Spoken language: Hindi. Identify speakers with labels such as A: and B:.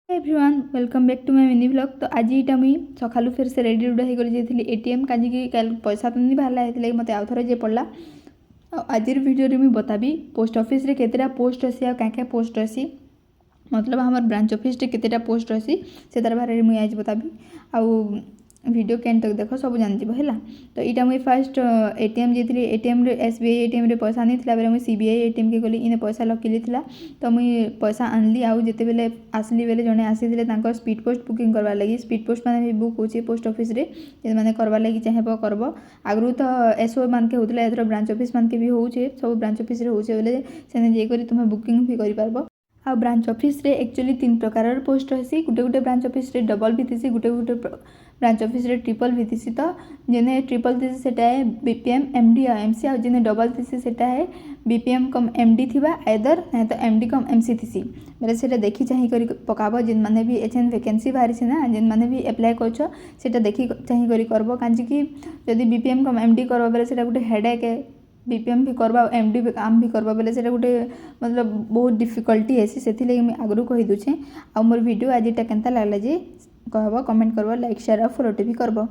A: Everyone welcome back to my mini blog. तो आज यहाँ मुई सकालू फिर से रेडी रुडा होकर जाइए एटीएम कहीं पैसा तो नहीं बाहर है मत आउ थे जे पड़ा। आज वीडियो मुझे बताबी पोस्ट ऑफिस रे केतेटा पोस्ट अच्छी क्या पोस्ट अच्छी मतलब हमार ब्रांच ऑफिस रे केतेटा पोस्ट अच्छी से तार बारे मुझे आज बताबी। आउ वीडियो कैन तक देख सब जान है। तो यहाँ मुझे फास्ट एटीएम जाइए एटीएम रे एसबीआई एटीएम रे पैसा नहीं था मुझे सीबीआई एटीएम के गली इन पैसा लकिली था। तो मुझे पैसा आनली आउ जिते बेले आसली बेले जड़े आसी स्पीड पोस्ट बुकिंग करवार लगी स्पीड पोस्ट मैंने भी बुक हो पोस्ट ऑफिस रे मैंने करवार लगी चाहेब करब। आगु तो एसओ मान के होता एथर ब्रांच ऑफिस मान के भी होचे सब ब्रांच ऑफिस रे होचे बोले से जाकर तुम्हें बुकिंग भी कर आ ब्रांच ऑफिस रे एक्चुअली 3 प्रकार पोस्ट रही गोटे गोटे ब्रांच ऑफिस रे डबल भी थी गोटे गोटे ब्रांच ऑफिस रे ट्रिपल भी थी। तो जेने ट्रिपल थी सेटा है बीपीएम एमडी और एमसी आ जेने डबल थी सेटा है बीपीएम कम एमडी थी आइदर नहीं तो एमडी कम एमसी थी बोले से देखी चाह कर पकाब जिन मैंने भी एचएन वैकेंसी बाहरी ना जिन मैंने भी एप्लाय कर देखी चाह करब कहीं जदि बीपीएम कम एमडी करब बोले से गोटे हेडेक है बीपीएम भी करवा एमडी भी काम भी करवा बोले से गोटे मतलब बहुत डिफिकल्टी है से मुझे आगु कही दूचे आ मोर वीडियो आज केनता लगला जे कहब कमेंट करब लाइक शेयर और फॉलो भी करब।